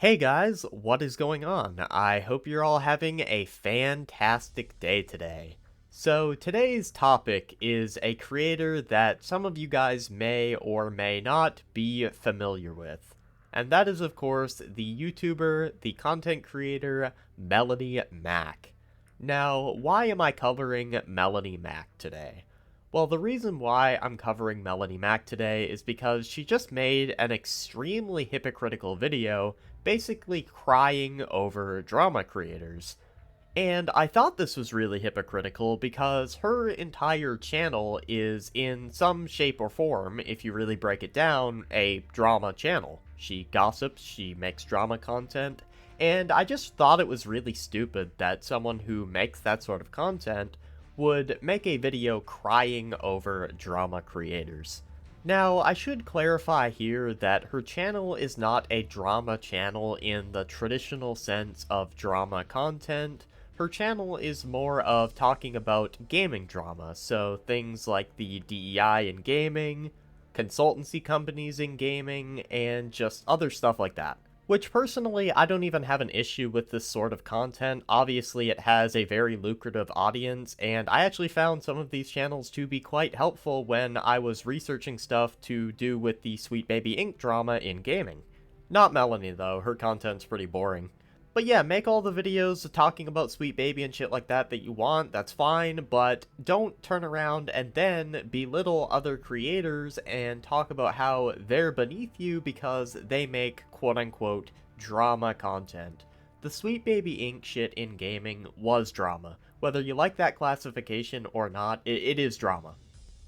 Hey guys, what is going on? I hope you're all having a fantastic day today. So today's topic is a creator that some of you guys may or may not be familiar with. And that is of course the YouTuber, the content creator, Melonie Mac. Now, why am I covering Melonie Mac today? Well, the reason why I'm covering Melonie Mac today is because she just made an extremely hypocritical video basically crying over drama creators. And I thought this was really hypocritical because her entire channel is, in some shape or form, if you really break it down, a drama channel. She gossips, she makes drama content, and I just thought it was really stupid that someone who makes that sort of content would make a video crying over drama creators. Now, I should clarify here that her channel is not a drama channel in the traditional sense of drama content. Her channel is more of talking about gaming drama, so things like the DEI in gaming, consultancy companies in gaming, and just other stuff like that. Which personally, I don't even have an issue with this sort of content. Obviously, it has a very lucrative audience, and I actually found some of these channels to be quite helpful when I was researching stuff to do with the Sweet Baby Inc. drama in gaming. Not Melonie, though. Her content's pretty boring. But yeah, make all the videos talking about Sweet Baby and shit like that you want, that's fine, but don't turn around and then belittle other creators and talk about how they're beneath you because they make quote-unquote drama content. The Sweet Baby Inc. shit in gaming was drama. Whether you like that classification or not, it is drama.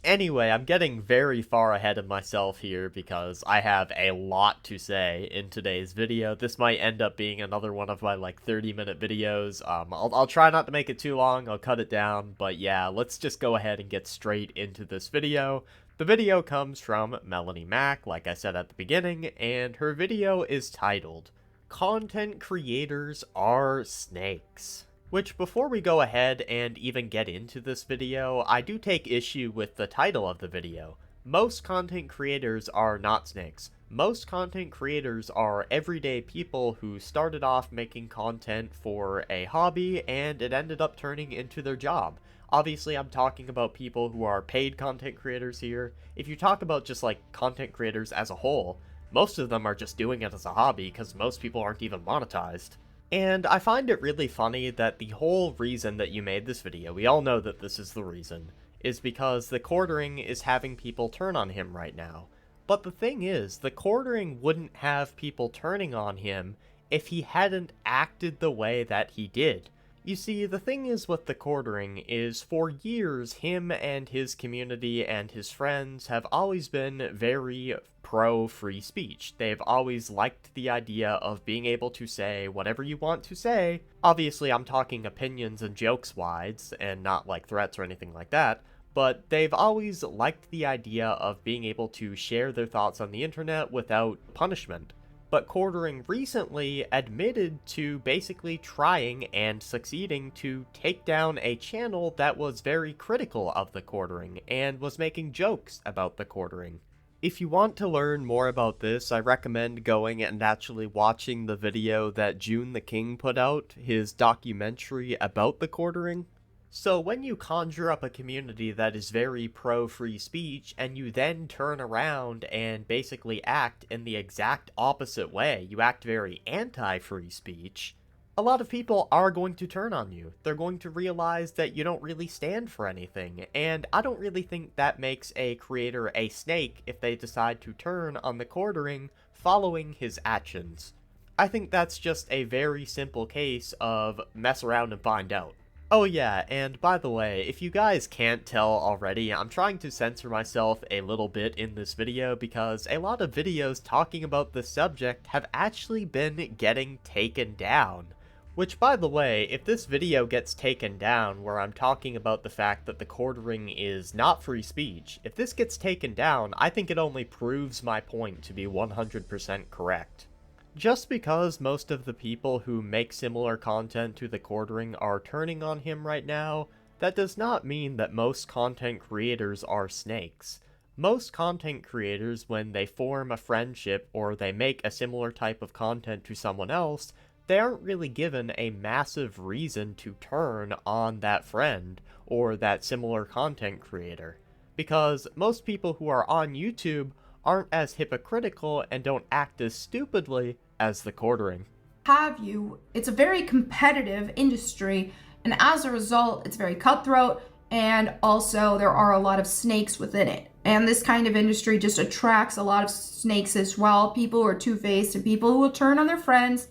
Anyway, I'm getting very far ahead of myself here because I have a lot to say in today's video. This might end up being another one of my 30-minute videos. I'll try not to make it too long, I'll cut it down, but yeah, let's just go ahead and get straight into this video. The video comes from Melonie Mac, like I said at the beginning, and her video is titled, "Content Creators Are Snakes." Which, before we go ahead and even get into this video, I do take issue with the title of the video. Most content creators are not snakes. Most content creators are everyday people who started off making content for a hobby and it ended up turning into their job. Obviously, I'm talking about people who are paid content creators here. If you talk about just content creators as a whole, most of them are just doing it as a hobby because most people aren't even monetized. And I find it really funny that the whole reason that you made this video, we all know that this is the reason, is because TheQuartering is having people turn on him right now. But the thing is, TheQuartering wouldn't have people turning on him if he hadn't acted the way that he did. You see, the thing is with TheQuartering is for years, him and his community and his friends have always been very pro-free speech. They've always liked the idea of being able to say whatever you want to say. Obviously, I'm talking opinions and jokes-wise, and not threats or anything like that. But they've always liked the idea of being able to share their thoughts on the internet without punishment. But Quartering recently admitted to basically trying and succeeding to take down a channel that was very critical of the Quartering and was making jokes about the Quartering. If you want to learn more about this, I recommend going and actually watching the video that June the King put out, his documentary about the Quartering. So when you conjure up a community that is very pro-free speech, and you then turn around and basically act in the exact opposite way, you act very anti-free speech, a lot of people are going to turn on you. They're going to realize that you don't really stand for anything, and I don't really think that makes a creator a snake if they decide to turn on TheQuartering following his actions. I think that's just a very simple case of mess around and find out. Oh yeah, and by the way, if you guys can't tell already, I'm trying to censor myself a little bit in this video because a lot of videos talking about this subject have actually been getting taken down. Which, by the way, if this video gets taken down where I'm talking about the fact that TheQuartering is not free speech, if this gets taken down, I think it only proves my point to be 100% correct. Just because most of the people who make similar content to TheQuartering are turning on him right now, that does not mean that most content creators are snakes. Most content creators, when they form a friendship or they make a similar type of content to someone else, they aren't really given a massive reason to turn on that friend or that similar content creator. Because most people who are on YouTube aren't as hypocritical and don't act as stupidly as TheQuartering. It's a very competitive industry, and as a result, it's very cutthroat, and also there are a lot of snakes within it. And this kind of industry just attracts a lot of snakes as well. People who are two-faced and people who will turn on their friends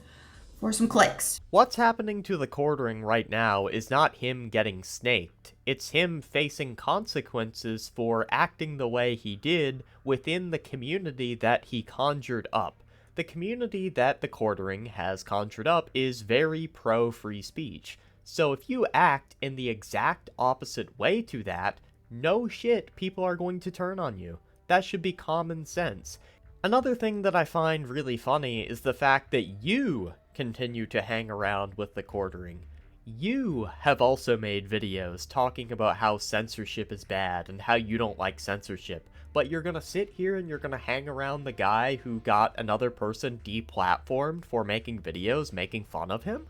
for some clicks. What's happening to TheQuartering right now is not him getting snaked. It's him facing consequences for acting the way he did within the community that he conjured up. The community that TheQuartering has conjured up is very pro-free speech. So if you act in the exact opposite way to that, no shit, people are going to turn on you. That should be common sense. Another thing that I find really funny is the fact that you continue to hang around with TheQuartering. You have also made videos talking about how censorship is bad and how you don't like censorship, but you're gonna sit here and you're gonna hang around the guy who got another person deplatformed for making videos making fun of him?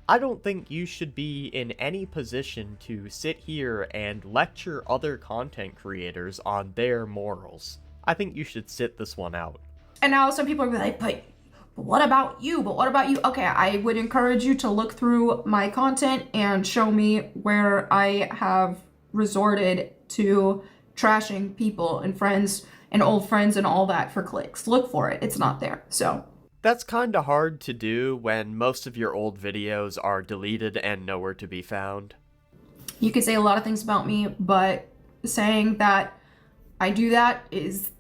I don't think you should be in any position to sit here and lecture other content creators on their morals. I think you should sit this one out. And now some people are like, but what about you? But what about you? Okay, I would encourage you to look through my content and show me where I have resorted to trashing people and friends and old friends and all that for clicks. Look for it. It's not there. So that's kinda hard to do when most of your old videos are deleted and nowhere to be found. You could say a lot of things about me, but saying that I do that is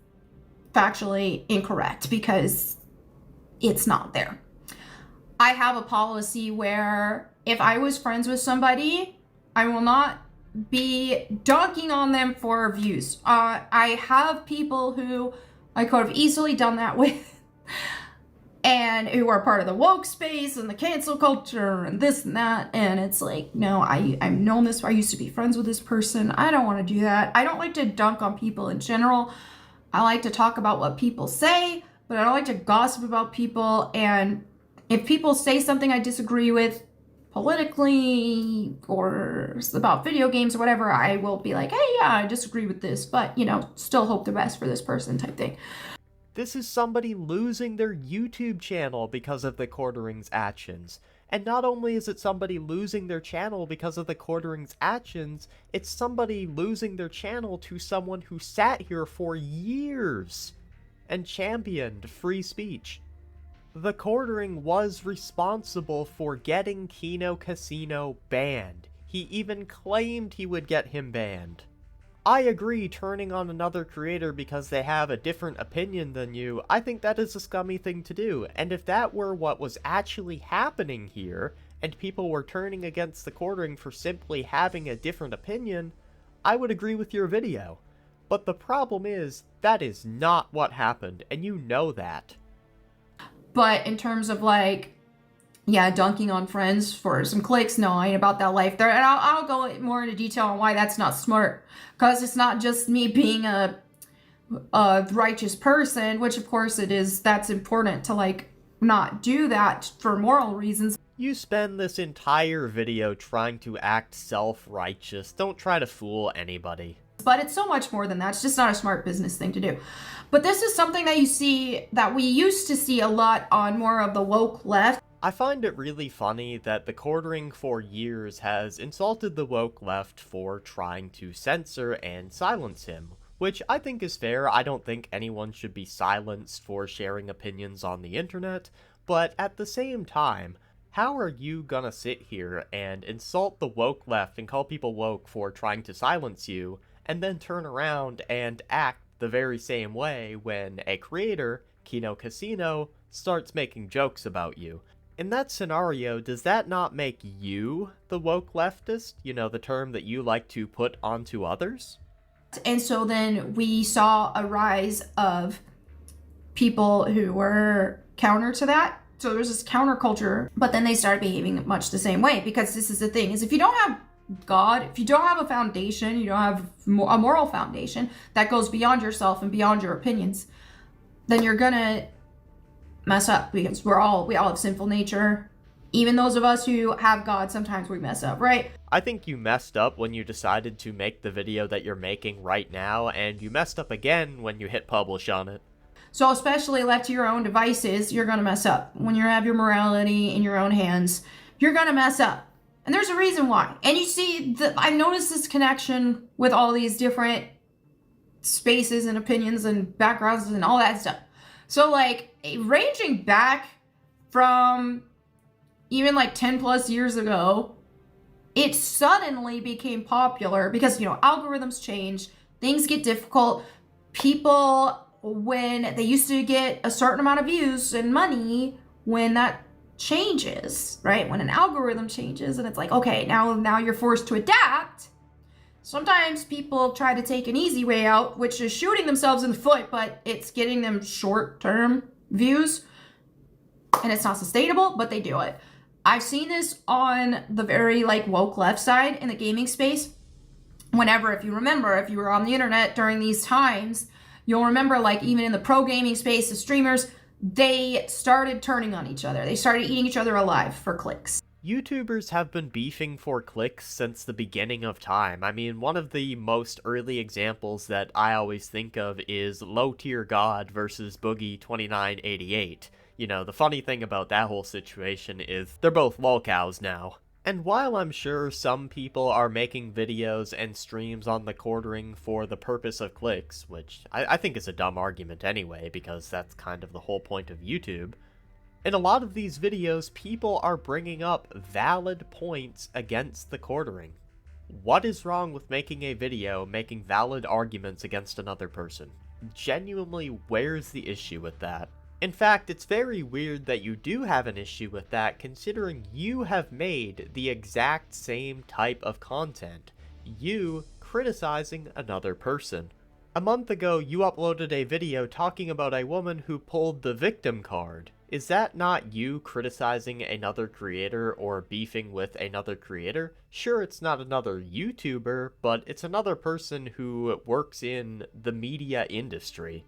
factually incorrect because it's not there. I have a policy where if I was friends with somebody, I will not be dunking on them for views. I have people who I could have easily done that with and who are part of the woke space and the cancel culture and this and that. And it's like, no, I've known this. I used to be friends with this person. I don't want to do that. I don't like to dunk on people in general. I like to talk about what people say, but I don't like to gossip about people. And if people say something I disagree with politically or about video games or whatever, I will be like, hey, yeah, I disagree with this, but, you know, still hope the best for this person type thing. This is somebody losing their YouTube channel because of TheQuartering's actions. And not only is it somebody losing their channel because of TheQuartering's actions, it's somebody losing their channel to someone who sat here for years and championed free speech. TheQuartering was responsible for getting Kino Casino banned. He even claimed he would get him banned. I agree, turning on another creator because they have a different opinion than you, I think that is a scummy thing to do, and if that were what was actually happening here, and people were turning against TheQuartering for simply having a different opinion, I would agree with your video. But the problem is, that is not what happened, and you know that. But in terms of like, yeah, dunking on friends for some clicks, no, I ain't about that life there. And I'll go more into detail on why that's not smart. Because it's not just me being a righteous person, which of course it is. That's important to like not do that for moral reasons. You spend this entire video trying to act self-righteous. Don't try to fool anybody. But it's so much more than that. It's just not a smart business thing to do. But this is something that you see, that we used to see a lot on more of the woke left. I find it really funny that TheQuartering for years has insulted the woke left for trying to censor and silence him, which I think is fair. I don't think anyone should be silenced for sharing opinions on the internet, but at the same time, how are you gonna sit here and insult the woke left and call people woke for trying to silence you, and then turn around and act the very same way when a creator, Kino Casino, starts making jokes about you? In that scenario, does that not make you the woke leftist? You know, the term that you like to put onto others? And so then we saw a rise of people who were counter to that. So there's this counterculture, but then they started behaving much the same way, because this is the thing, is if you don't have God, if you don't have a foundation, you don't have a moral foundation that goes beyond yourself and beyond your opinions, then you're gonna mess up, because we all have sinful nature. Even those of us who have God, sometimes we mess up, right? I think you messed up when you decided to make the video that you're making right now, and you messed up again when you hit publish on it. So especially left to your own devices, you're gonna mess up. When you have your morality in your own hands, you're gonna mess up. And there's a reason why. And you see, I noticed this connection with all these different spaces and opinions and backgrounds and all that stuff. So like, ranging back from even like 10 plus years ago, it suddenly became popular because, algorithms change, things get difficult. People, when they used to get a certain amount of views and money, when that changes, right? When an algorithm changes and it's like, okay, now you're forced to adapt. Sometimes people try to take an easy way out, which is shooting themselves in the foot, but it's getting them short-term views, and it's not sustainable, but they do it. I've seen this on the very woke left side in the gaming space. Whenever, if you were on the internet during these times, you'll remember even in the pro gaming space, the streamers, they started turning on each other. They started eating each other alive for clicks. YouTubers have been beefing for clicks since the beginning of time. I mean, one of the most early examples that I always think of is Low Tier God versus Boogie2988. The funny thing about that whole situation is they're both lolcows now. And while I'm sure some people are making videos and streams on TheQuartering for the purpose of clicks, which I think is a dumb argument anyway, because that's kind of the whole point of YouTube, in a lot of these videos, people are bringing up valid points against TheQuartering. What is wrong with making a video making valid arguments against another person? Genuinely, where's the issue with that? In fact, it's very weird that you do have an issue with that, considering you have made the exact same type of content. You criticizing another person. A month ago, you uploaded a video talking about a woman who pulled the victim card. Is that not you criticizing another creator or beefing with another creator? Sure, it's not another YouTuber, but it's another person who works in the media industry.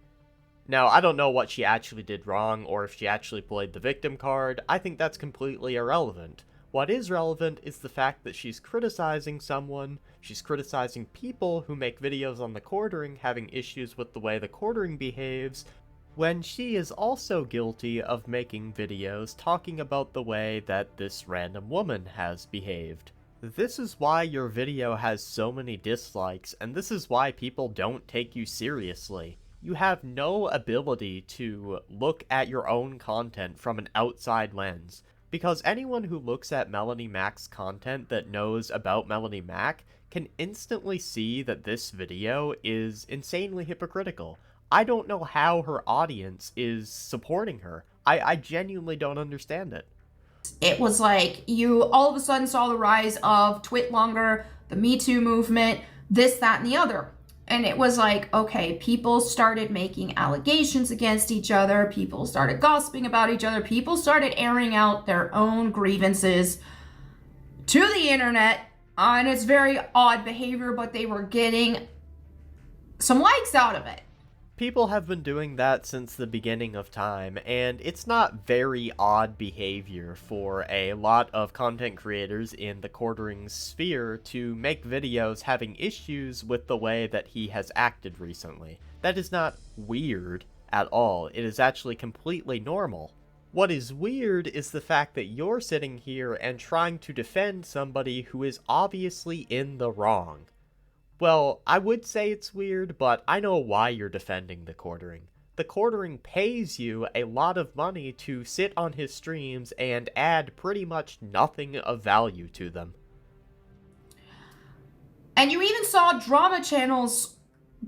Now, I don't know what she actually did wrong or if she actually played the victim card. I think that's completely irrelevant. What is relevant is the fact that she's criticizing someone, she's criticizing people who make videos on TheQuartering having issues with the way TheQuartering behaves, when she is also guilty of making videos talking about the way that this random woman has behaved. This is why your video has so many dislikes, and this is why people don't take you seriously. You have no ability to look at your own content from an outside lens, because anyone who looks at Melonie Mac's content that knows about Melonie Mac can instantly see that this video is insanely hypocritical. I don't know how her audience is supporting her. I genuinely don't understand it. It was like you all of a sudden saw the rise of Twitlonger, the Me Too movement, this, that, and the other. And it was like, okay, people started making allegations against each other. People started gossiping about each other. People started airing out their own grievances to the internet. And it's very odd behavior, but they were getting some likes out of it. People have been doing that since the beginning of time, and it's not very odd behavior for a lot of content creators in TheQuartering sphere to make videos having issues with the way that he has acted recently. That is not weird at all. It is actually completely normal. What is weird is the fact that you're sitting here and trying to defend somebody who is obviously in the wrong. Well, I would say it's weird, but I know why you're defending TheQuartering. TheQuartering pays you a lot of money to sit on his streams and add pretty much nothing of value to them. And you even saw drama channels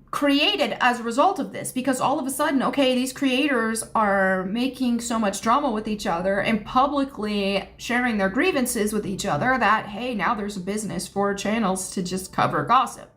created as a result of this, because all of a sudden, okay, these creators are making so much drama with each other and publicly sharing their grievances with each other that, hey, now there's a business for channels to just cover gossip.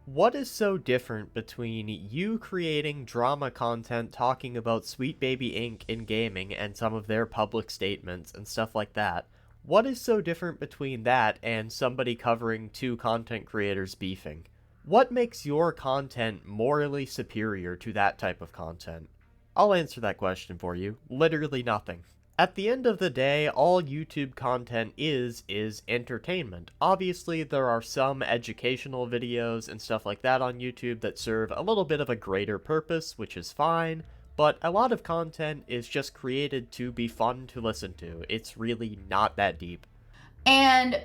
What is so different between you creating drama content talking about Sweet Baby Inc. in gaming and some of their public statements and stuff like that? What is so different between that and somebody covering two content creators beefing? What makes your content morally superior to that type of content? I'll answer that question for you. Literally nothing. At the end of the day, all YouTube content is entertainment. Obviously, there are some educational videos and stuff like that on YouTube that serve a little bit of a greater purpose, which is fine, but a lot of content is just created to be fun to listen to. It's really not that deep. And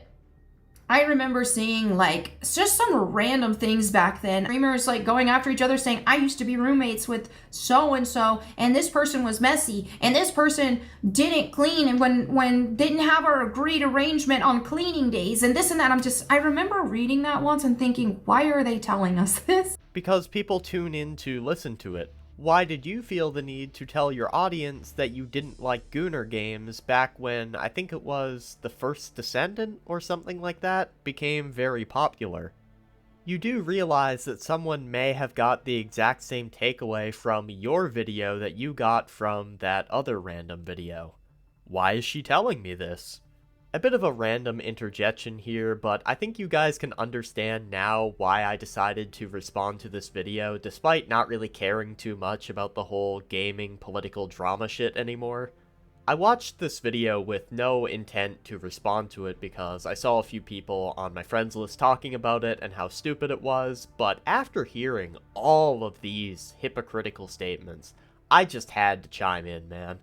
I remember seeing like just some random things back then. Streamers like going after each other saying, I used to be roommates with so and this person was messy and this person didn't clean and when didn't have our agreed arrangement on cleaning days and this and that. I remember reading that once and thinking, why are they telling us this? Because people tune in to listen to it. Why did you feel the need to tell your audience that you didn't like Gooner games back when, I think it was The First Descendant or something like that, became very popular? You do realize that someone may have got the exact same takeaway from your video that you got from that other random video. Why is she telling me this? A bit of a random interjection here, but I think you guys can understand now why I decided to respond to this video, despite not really caring too much about the whole gaming political drama shit anymore. I watched this video with no intent to respond to it because I saw a few people on my friends list talking about it and how stupid it was, but after hearing all of these hypocritical statements, I just had to chime in, man.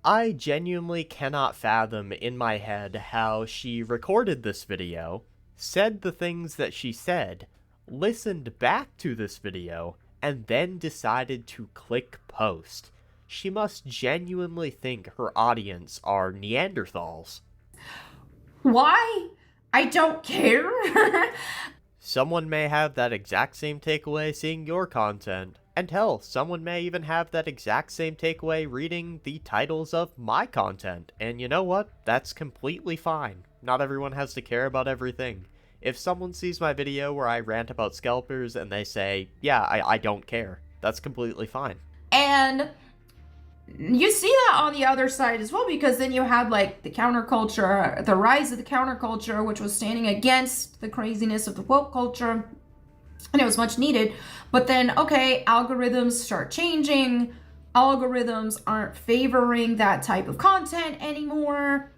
I genuinely cannot fathom in my head how she recorded this video, said the things that she said, listened back to this video, and then decided to click post. She must genuinely think her audience are Neanderthals. Why? I don't care. Someone may have that exact same takeaway seeing your content. And hell, someone may even have that exact same takeaway reading the titles of my content. And you know what? That's completely fine. Not everyone has to care about everything. If someone sees my video where I rant about scalpers and they say, yeah, I don't care, that's completely fine. And you see that on the other side as well, because then you had like the counterculture, the rise of the counterculture, which was standing against the craziness of the woke culture. And it was much needed. But then, okay, algorithms start changing. Algorithms aren't favoring that type of content anymore.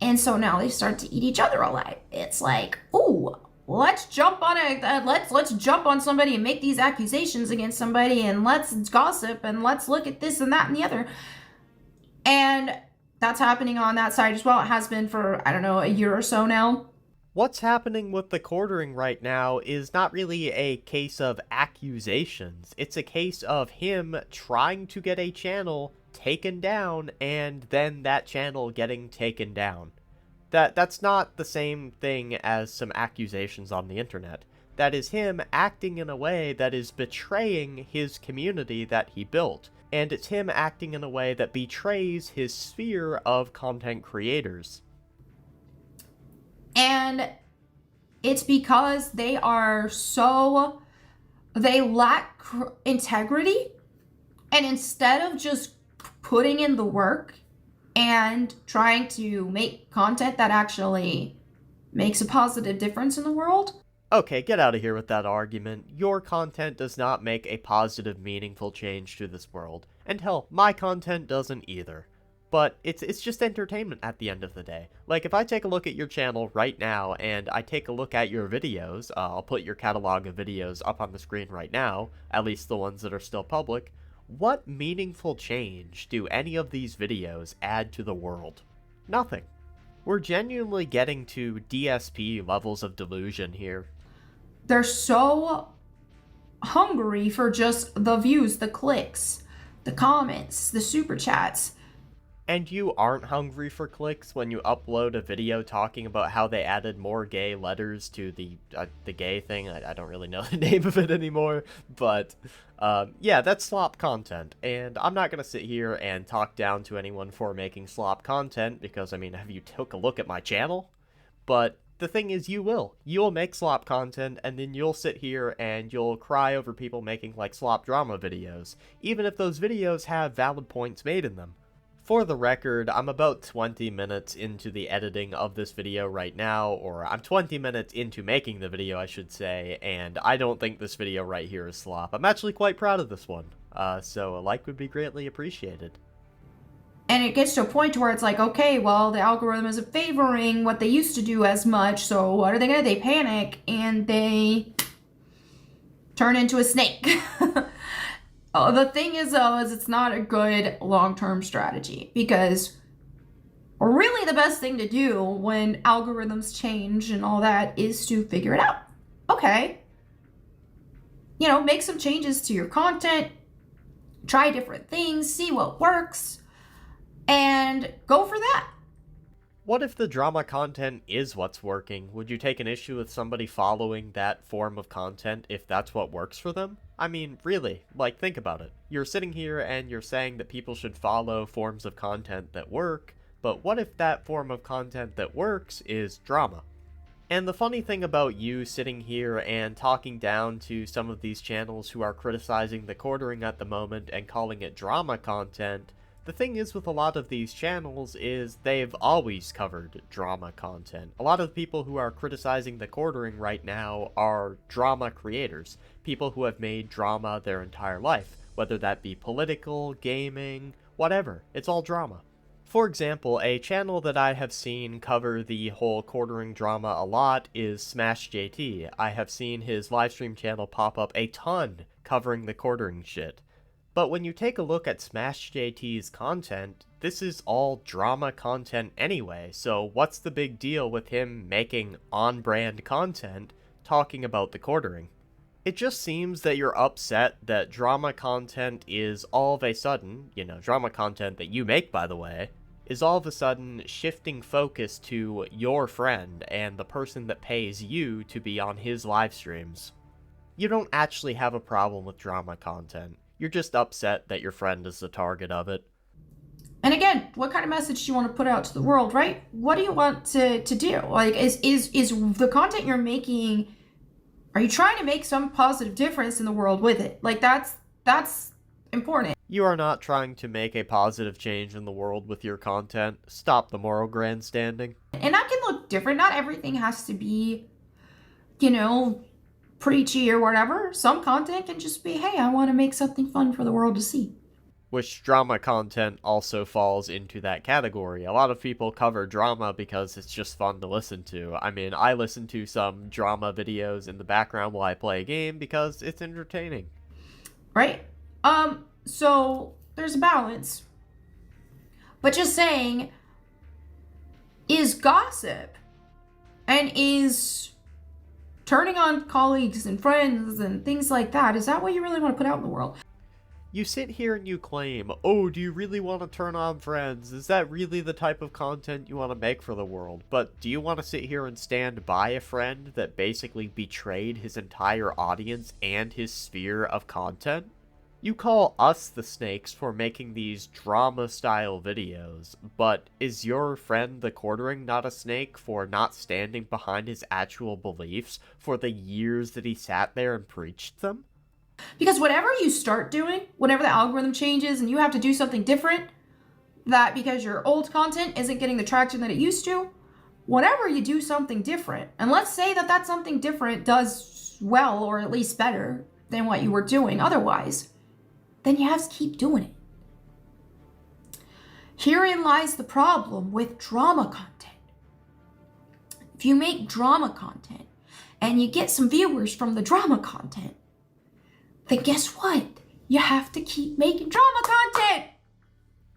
And so now they start to eat each other alive. It's like, ooh, let's jump on let's jump on somebody and make these accusations against somebody and let's gossip and let's look at this and that and the other. And that's happening on that side as well. It has been for, I don't know, a year or so now. What's happening with TheQuartering right now is not really a case of accusations. It's a case of him trying to get a channel taken down and then that channel getting taken down. That's not the same thing as some accusations on the internet. That is him acting in a way that is betraying his community that he built. And it's him acting in a way that betrays his sphere of content creators. And it's because they lack integrity. And instead of just putting in the work and trying to make content that actually makes a positive difference in the world. Okay, get out of here with that argument. Your content does not make a positive, meaningful change to this world. And hell, my content doesn't either. But it's just entertainment at the end of the day. Like, if I take a look at your channel right now, and I take a look at your videos, I'll put your catalog of videos up on the screen right now, at least the ones that are still public, what meaningful change do any of these videos add to the world? Nothing. We're genuinely getting to DSP levels of delusion here. They're so hungry for just the views, the clicks, the comments, the super chats. And you aren't hungry for clicks when you upload a video talking about how they added more gay letters to the gay thing. I don't really know the name of it anymore, but yeah, that's slop content. And I'm not gonna sit here and talk down to anyone for making slop content because, I mean, have you took a look at my channel? But the thing is, you'll make slop content, and then you'll sit here and you'll cry over people making like slop drama videos, even if those videos have valid points made in them. For the record, I'm about 20 minutes into the editing of this video right now, or I'm 20 minutes into making the video, I should say, and I don't think this video right here is slop. I'm actually quite proud of this one, so a like would be greatly appreciated. And it gets to a point where it's like, okay, well, the algorithm isn't favoring what they used to do as much, so what are they gonna do? They panic and they turn into a snake. The thing is, though, is it's not a good long-term strategy, because really the best thing to do when algorithms change and all that is to figure it out. Okay, make some changes to your content, try different things, see what works, and go for that. What if the drama content is what's working? Would you take an issue with somebody following that form of content if that's what works for them? I mean, really, think about it. You're sitting here and you're saying that people should follow forms of content that work, but what if that form of content that works is drama? And the funny thing about you sitting here and talking down to some of these channels who are criticizing TheQuartering at the moment and calling it drama content, the thing is with a lot of these channels is they've always covered drama content. A lot of the people who are criticizing TheQuartering right now are drama creators, people who have made drama their entire life, whether that be political, gaming, whatever. It's all drama. For example, a channel that I have seen cover the whole quartering drama a lot is SmashJT. I have seen his livestream channel pop up a ton covering the quartering shit. But when you take a look at SmashJT's content, this is all drama content anyway, so what's the big deal with him making on-brand content talking about the quartering? It just seems that you're upset that drama content is all of a sudden, drama content that you make, by the way, is all of a sudden shifting focus to your friend and the person that pays you to be on his live streams. You don't actually have a problem with drama content. You're just upset that your friend is the target of it. And again, what kind of message do you want to put out to the world, right? What do you want to do? Is the content you're making, are you trying to make some positive difference in the world with it? That's important. You are not trying to make a positive change in the world with your content. Stop the moral grandstanding. And that can look different. Not everything has to be, preachy or whatever. Some content can just be, hey, I want to make something fun for the world to see. Which drama content also falls into that category. A lot of people cover drama because it's just fun to listen to. I mean, I listen to some drama videos in the background while I play a game because it's entertaining. Right? So there's a balance. But just saying, is gossip and is turning on colleagues and friends and things like that, is that what you really want to put out in the world? You sit here and you claim, oh, do you really want to turn on friends? Is that really the type of content you want to make for the world? But do you want to sit here and stand by a friend that basically betrayed his entire audience and his sphere of content? You call us the snakes for making these drama-style videos, but is your friend TheQuartering not a snake for not standing behind his actual beliefs for the years that he sat there and preached them? Because whatever you start doing, whenever the algorithm changes and you have to do something different, that because your old content isn't getting the traction that it used to, whenever you do something different, and let's say that something different does well or at least better than what you were doing otherwise, then you have to keep doing it. Herein lies the problem with drama content. If you make drama content and you get some viewers from the drama content, then guess what? You have to keep making drama content.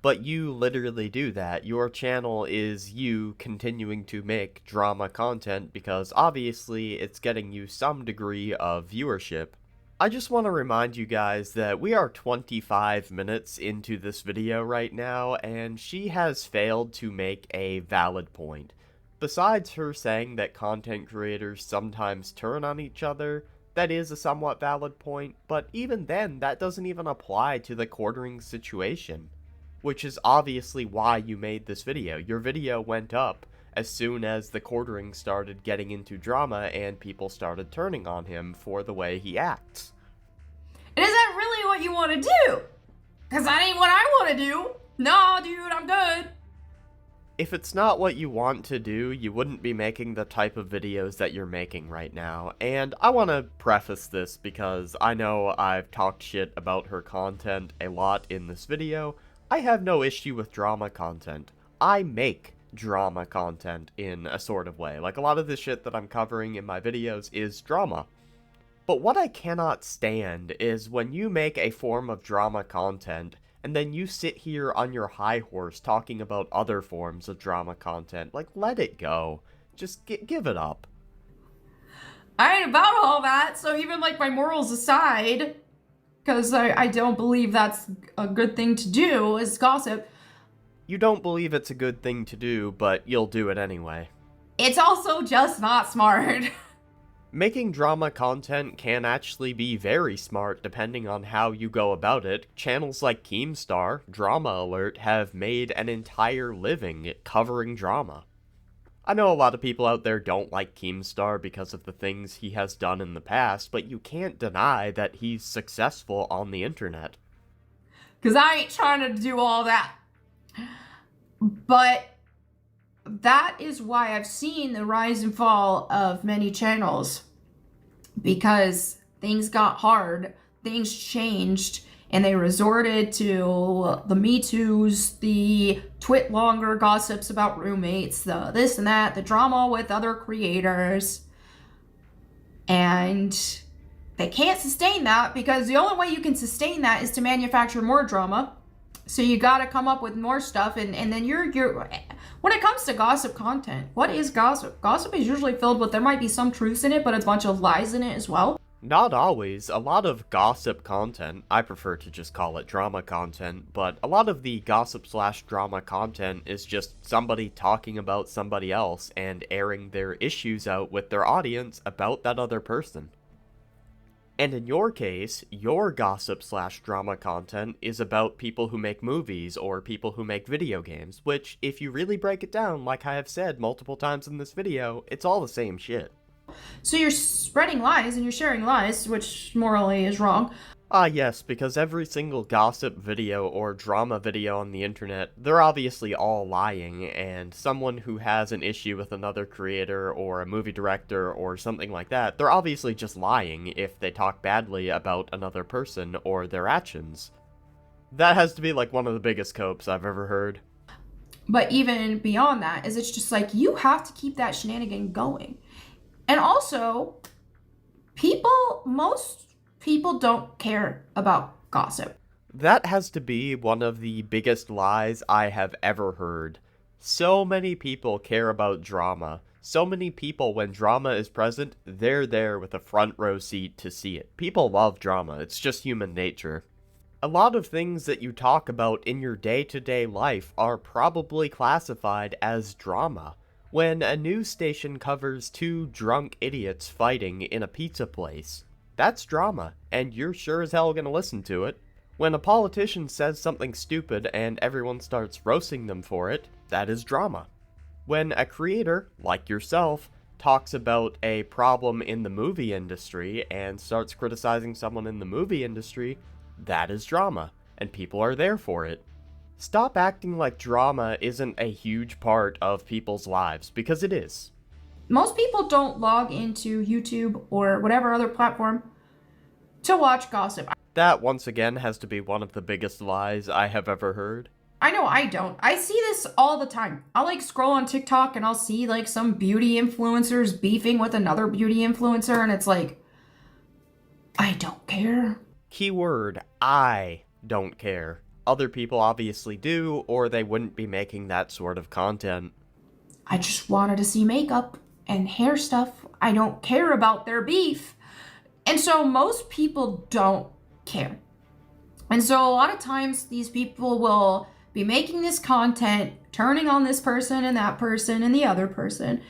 But you literally do that. Your channel is you continuing to make drama content because obviously it's getting you some degree of viewership. I just want to remind you guys that we are 25 minutes into this video right now, and she has failed to make a valid point. Besides her saying that content creators sometimes turn on each other, that is a somewhat valid point, but even then, that doesn't even apply to the quartering situation. Which is obviously why you made this video. Your video went up as soon as the quartering started getting into drama and people started turning on him for the way he acts. And is that really what you want to do? Because that ain't what I want to do. No, dude, I'm good. If it's not what you want to do, you wouldn't be making the type of videos that you're making right now. And I want to preface this because I know I've talked shit about her content a lot in this video. I have no issue with drama content. I make drama content in a sort of way. Like, a lot of the shit that I'm covering in my videos is drama. But what I cannot stand is when you make a form of drama content and then you sit here on your high horse talking about other forms of drama content. Like, let it go. Just give it up. I ain't about all that, so even like my morals aside, because I don't believe that's a good thing to do, is gossip. You don't believe it's a good thing to do, but you'll do it anyway. It's also just not smart. Making drama content can actually be very smart depending on how you go about it. Channels like Keemstar, Drama Alert, have made an entire living covering drama. I know a lot of people out there don't like Keemstar because of the things he has done in the past, but you can't deny that he's successful on the internet. Because I ain't trying to do all that. But that is why I've seen the rise and fall of many channels. Because things got hard, things changed, and they resorted to the Me Too's, the twit longer gossips about roommates, the this and that, the drama with other creators. And they can't sustain that because the only way you can sustain that is to manufacture more drama. So you gotta come up with more stuff, and then you're when it comes to gossip content, what is gossip? Gossip is usually filled with, there might be some truths in it, but it's a bunch of lies in it as well. Not always. A lot of gossip content, I prefer to just call it drama content, but a lot of the gossip/drama content is just somebody talking about somebody else and airing their issues out with their audience about that other person. And in your case, your gossip/drama content is about people who make movies or people who make video games, which, if you really break it down, like I have said multiple times in this video, it's all the same shit. So you're spreading lies and you're sharing lies, which morally is wrong. Yes, because every single gossip video or drama video on the internet, they're obviously all lying, and someone who has an issue with another creator or a movie director or something like that, they're obviously just lying if they talk badly about another person or their actions. That has to be like one of the biggest copes I've ever heard. But even beyond that, is it's just like you have to keep that shenanigan going. And also, most people don't care about gossip. That has to be one of the biggest lies I have ever heard. So many people care about drama. So many people, when drama is present, they're there with a front row seat to see it. People love drama. It's just human nature. A lot of things that you talk about in your day-to-day life are probably classified as drama. When a news station covers two drunk idiots fighting in a pizza place, that's drama, and you're sure as hell gonna listen to it. When a politician says something stupid and everyone starts roasting them for it, that is drama. When a creator, like yourself, talks about a problem in the movie industry and starts criticizing someone in the movie industry, that is drama, and people are there for it. Stop acting like drama isn't a huge part of people's lives, because it is. Most people don't log into YouTube or whatever other platform to watch gossip. That, once again, has to be one of the biggest lies I have ever heard. I know I don't. I see this all the time. I'll like scroll on TikTok and I'll see like some beauty influencers beefing with another beauty influencer, and it's like, I don't care. Keyword, I don't care. Other people obviously do, or they wouldn't be making that sort of content. I just wanted to see makeup and hair stuff. I don't care about their beef. And so most people don't care. And so a lot of times these people will be making this content, turning on this person and that person and the other person.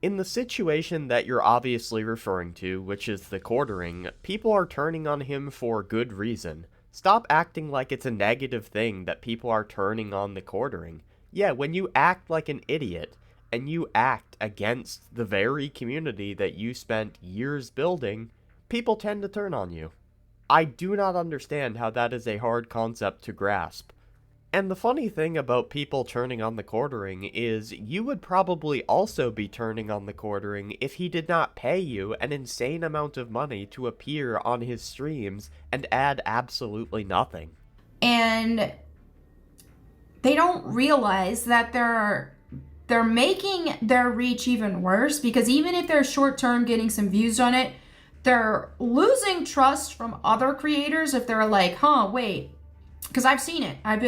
In the situation that you're obviously referring to, which is TheQuartering, people are turning on him for good reason. Stop acting like it's a negative thing that people are turning on TheQuartering. Yeah, when you act like an idiot, and you act against the very community that you spent years building, people tend to turn on you. I do not understand how that is a hard concept to grasp. And the funny thing about people turning on the quartering is you would probably also be turning on the quartering if he did not pay you an insane amount of money to appear on his streams and add absolutely nothing. And they don't realize that they're making their reach even worse, because even if they're short term getting some views on it, they're losing trust from other creators if they're like, wait, because I've seen it. I've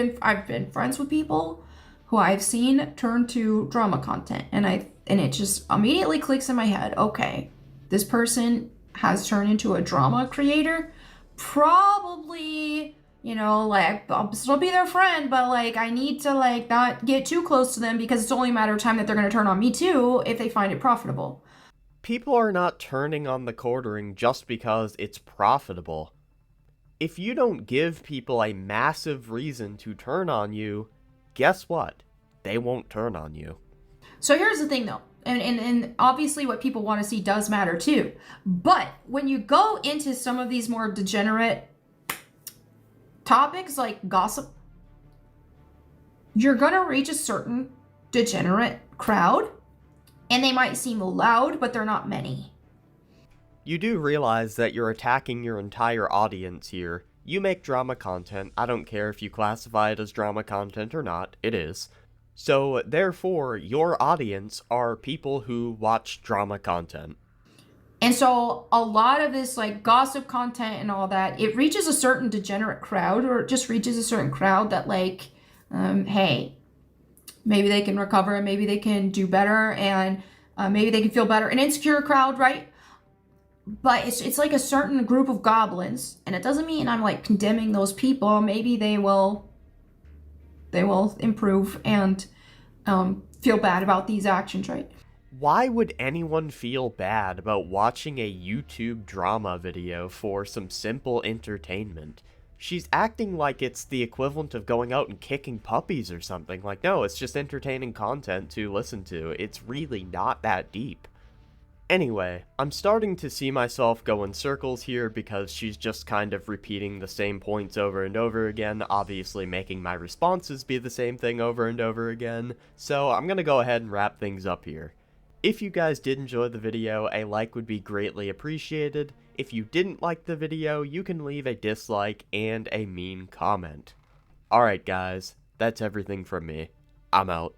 been friends with people who I've seen turn to drama content, and it just immediately clicks in my head. Okay, this person has turned into a drama creator. Probably, like, I'll still be their friend, but like I need to like not get too close to them, because it's only a matter of time that they're going to turn on me too if they find it profitable. People are not turning on the quartering just because it's profitable. If you don't give people a massive reason to turn on you, guess what? They won't turn on you. So here's the thing though, and obviously what people want to see does matter too. But when you go into some of these more degenerate topics like gossip, you're gonna reach a certain degenerate crowd, and they might seem loud, but they're not many. You do realize that you're attacking your entire audience here. You make drama content. I don't care if you classify it as drama content or not, it is. So, therefore, your audience are people who watch drama content. And so a lot of this like gossip content and all that, it reaches a certain degenerate crowd, or it just reaches a certain crowd that like, hey, maybe they can recover and maybe they can do better, and maybe they can feel better. An insecure crowd, right? But it's like a certain group of goblins, and it doesn't mean I'm like condemning those people. Maybe they will improve and feel bad about these actions, right? Why would anyone feel bad about watching a YouTube drama video for some simple entertainment? She's acting like it's the equivalent of going out and kicking puppies or something. Like, no, it's just entertaining content to listen to. It's really not that deep. Anyway, I'm starting to see myself go in circles here because she's just kind of repeating the same points over and over again, obviously making my responses be the same thing over and over again, so I'm gonna go ahead and wrap things up here. If you guys did enjoy the video, a like would be greatly appreciated. If you didn't like the video, you can leave a dislike and a mean comment. Alright guys, that's everything from me. I'm out.